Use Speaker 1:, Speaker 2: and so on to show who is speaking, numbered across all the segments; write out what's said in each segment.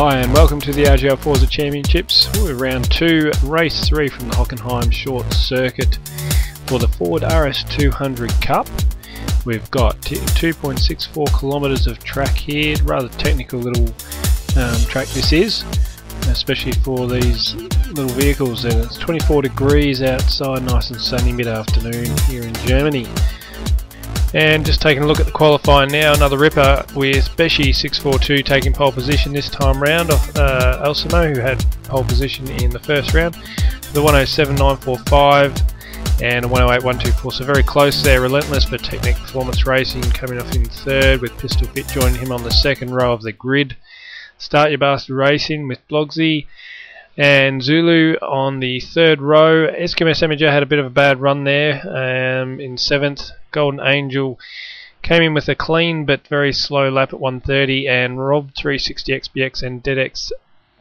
Speaker 1: Hi and welcome to the RGL Forza Championships. We're round 2, race 3 from the Hockenheim short circuit for the Ford RS200 Cup. We've got 2.64 kilometres of track here, rather technical little track this is, especially for these little vehicles. And it's 24 degrees outside, nice and sunny mid-afternoon here in Germany. And just taking a look at the qualifying now, another ripper with Beshi 642 taking pole position this time round off Elsimo, who had pole position in the first round. The 107.945 and a 108.124, so very close there. Relentless for Technic Performance Racing coming off in third, with Pistol Fit joining him on the second row of the grid. Start Your Bastard Racing with Blogsy and Zulu on the third row. Eskimo Samager had a bit of a bad run there in seventh. Golden Angel came in with a clean but very slow lap at 1:30, and Rob 360 XBX and DeadX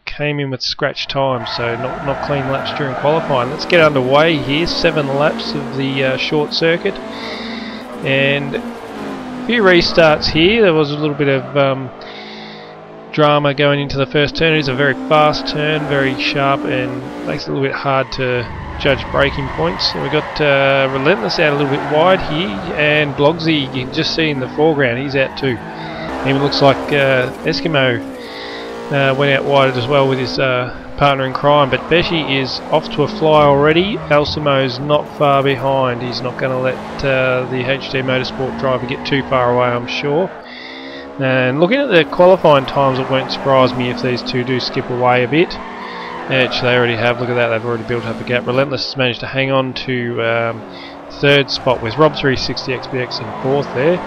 Speaker 1: came in with scratch time, so not clean laps during qualifying. Let's get underway here. 7 laps of the short circuit, and a few restarts here. There was a little bit of drama going into the first turn. It's a very fast turn, very sharp, and makes it a little bit hard to judge braking points. And we've got Relentless out a little bit wide here, and Blogsy, you can just see in the foreground, he's out too. Even looks like Eskimo went out wide as well with his partner in crime, but Beshi is off to a fly already. Elsimo's not far behind. He's not going to let the HD Motorsport driver get too far away, I'm sure. And looking at the qualifying times, it won't surprise me if these two do skip away a bit. Actually, they already have. Look at that, they've already built up a gap. Relentless has managed to hang on to third spot with Rob 360 XBX in fourth there.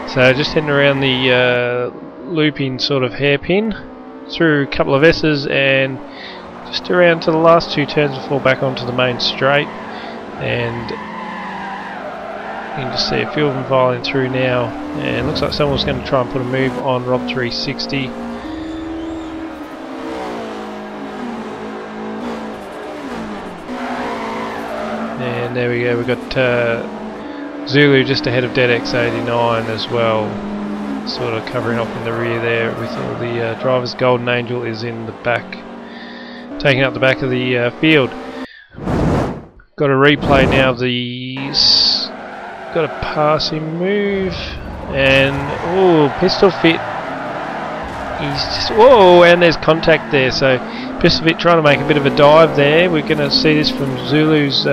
Speaker 1: So just heading around the looping sort of hairpin, through a couple of S's, and just around to the last 2 turns before back onto the main straight. And you can just see a few of them filing through now, and it looks like someone's going to try and put a move on Rob 360. And there we go, we've got Zulu just ahead of DeadX89 as well, sort of covering off in the rear there with all the drivers. Golden Angel is in the back, taking up the back of the field. Got a replay now of the got a passing move, and Pistol Fit, he's just, and there's contact there, so Pistol Fit trying to make a bit of a dive there. We're going to see this from Zulu's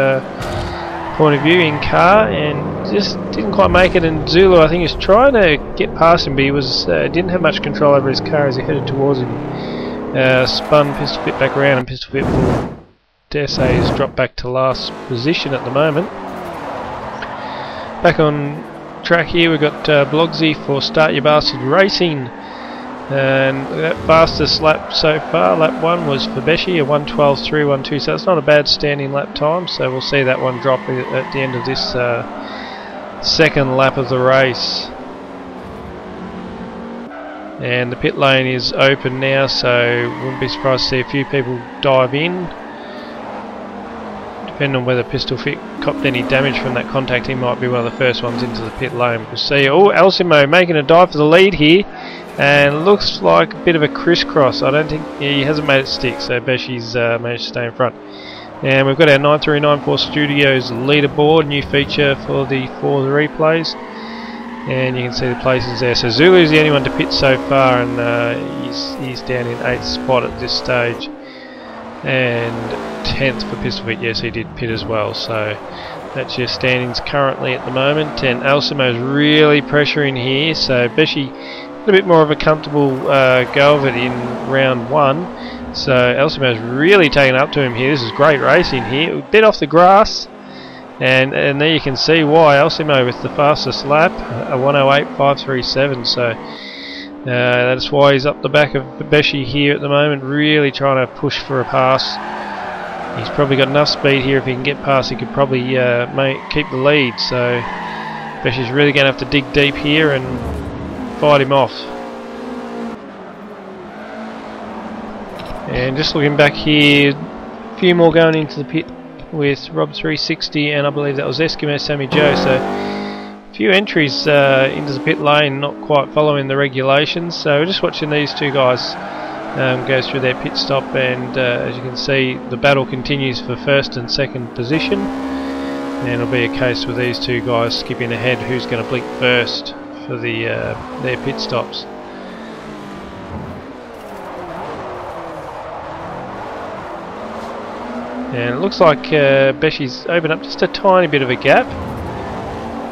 Speaker 1: point of view in car, and just didn't quite make it. And Zulu, I think, is trying to get past him, but he was didn't have much control over his car as he headed towards him. Spun Pistol Fit back around, and Pistol Fit will, dare say, has dropped back to last position at the moment. Back on track here, we've got Blogsy for Start Your Bastard Racing, and that fastest lap so far, lap 1, was for Beshi, a 1:12.312, so that's not a bad standing lap time, so we'll see that one drop at the end of this second lap of the race. And the pit lane is open now, so wouldn't be surprised to see a few people dive in. Depending on whether Pistol Fit copped any damage from that contact, he might be one of the first ones into the pit lane. We'll see. Elsimo making a dive for the lead here, and looks like a bit of a crisscross. I don't think he hasn't made it stick, so Beshi's managed to stay in front. And we've got our 9394 Studios leaderboard, new feature for the replays, and you can see the places there. So Zulu's the only one to pit so far, and he's down in 8th spot at this stage. And 10th for Pistol Fit, yes, he did pit as well, so that's your standings currently at the moment. And Elsimo's really pressuring here, so Beshi a bit more of a comfortable go of it in round 1, so Elsimo's really taken up to him here. This is great racing here, a bit off the grass, and there you can see why. Elsimo with the fastest lap, a 108.537, so that's why he's up the back of Beshi here at the moment, really trying to push for a pass. He's probably got enough speed here. If he can get past, he could probably keep the lead. So Beshi's really going to have to dig deep here and fight him off. And just looking back here, a few more going into the pit with Rob 360, and I believe that was Eskimo Sammy Joe. So few entries into the pit lane, not quite following the regulations, so we're just watching these two guys goes through their pit stop, and as you can see, the battle continues for first and second position, and it'll be a case with these two guys skipping ahead who's going to blink first for their pit stops. And it looks like Beshy's opened up just a tiny bit of a gap.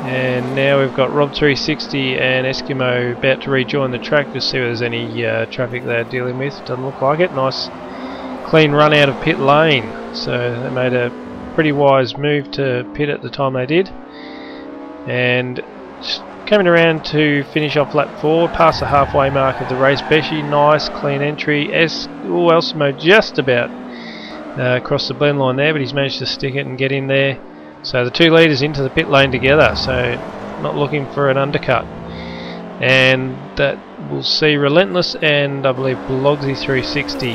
Speaker 1: And now we've got Rob 360 and Eskimo about to rejoin the track to see if there's any traffic they're dealing with. Doesn't look like it. Nice clean run out of pit lane. So they made a pretty wise move to pit at the time they did. And just coming around to finish off lap 4, past the halfway mark of the race. Beshy, nice clean entry. Eskimo just about across the blend line there, but he's managed to stick it and get in there. So the two leaders into the pit lane together, so not looking for an undercut. And that we'll see Relentless and I believe Blogsy 360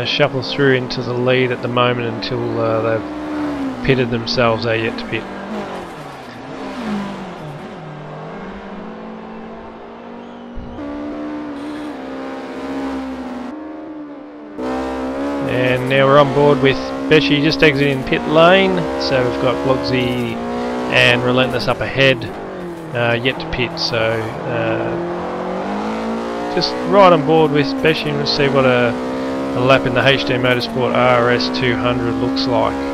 Speaker 1: shuffle through into the lead at the moment until they've pitted themselves. They're yet to pit. And now we're on board with Beshy just exiting pit lane, so we've got Blogsy and Relentless up ahead, yet to pit, so just right on board with Beshy, and we'll see what a lap in the HD Motorsport RS 200 looks like.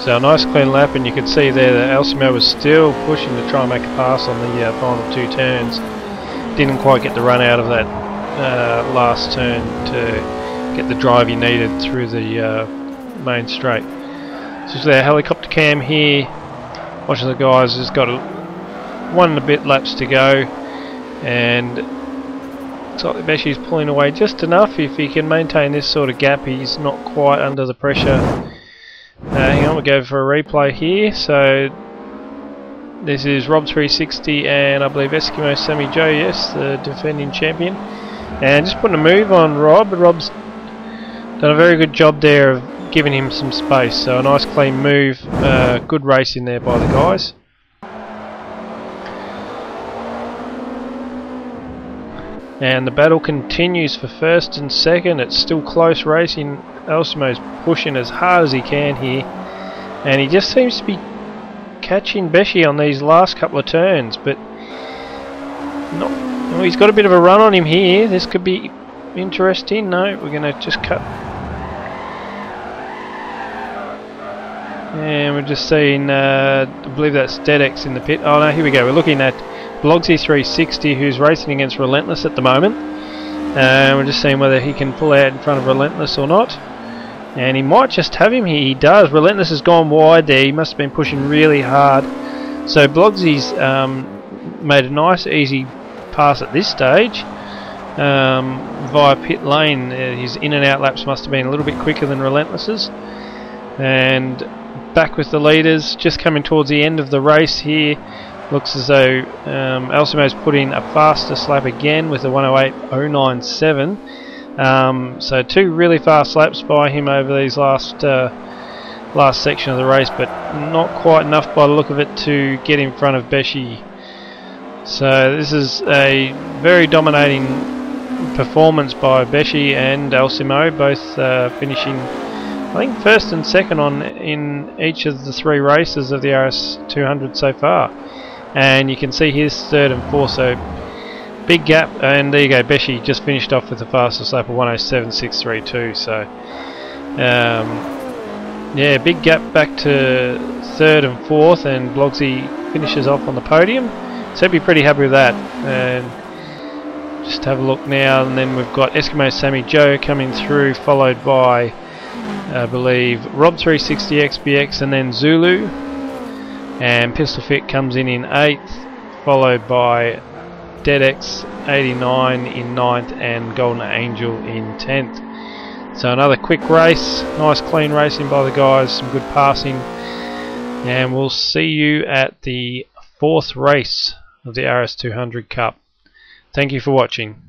Speaker 1: So a nice clean lap, and you can see there that Eskimo was still pushing to try and make a pass on the final two turns. Didn't quite get the run out of that last turn to get the drive he needed through the main straight. So their helicopter cam here, watching the guys, has got 1 and a bit laps to go, and looks like Beshy's pulling away just enough. If he can maintain this sort of gap, he's not quite under the pressure. Hang on, we'll go for a replay here. So this is Rob 360 and I believe Eskimo Sammy Joe, yes, the defending champion. And just putting a move on Rob, but Rob's done a very good job there of giving him some space. So a nice clean move, good racing there by the guys. And the battle continues for first and second. It's still close racing. Eskimo's pushing as hard as he can here, and he just seems to be catching Beshy on these last couple of turns, but not. Well, he's got a bit of a run on him here. This could be interesting. No, we're going to just cut. And we're just seeing, I believe that's DeadX in the pit. Oh no, here we go. We're looking at Blogsy 360, who's racing against Relentless at the moment. We're just seeing whether he can pull out in front of Relentless or not. And he might just have him here. He does. Relentless has gone wide there. He must have been pushing really hard. So Blogsy's made a nice easy pass at this stage via pit lane. His in and out laps must have been a little bit quicker than Relentless's. And back with the leaders, just coming towards the end of the race here. Looks as though Eskimo's put in a fastest lap again with a 108.097. So 2 really fast laps by him over these last section of the race, but not quite enough by the look of it to get in front of Beshy. So this is a very dominating performance by Beshy and Eskimo, both finishing, I think, first and second in each of the 3 races of the RS200 so far. And you can see here's third and fourth, so big gap. And there you go, Beshy just finished off with the fastest lap of 107.632. So yeah, big gap back to third and fourth, and Blogsy finishes off on the podium. So he'd be pretty happy with that. And Just have a look now, and then we've got Eskimo Sammy Joe coming through, followed by, I believe, Rob360 XBX, and then Zulu. And Pistol Fit comes in 8th, followed by DeadX89 in 9th, and Golden Angel in 10th. So another quick race, nice clean racing by the guys, some good passing, and we'll see you at the 4th race of the RS200 Cup. Thank you for watching.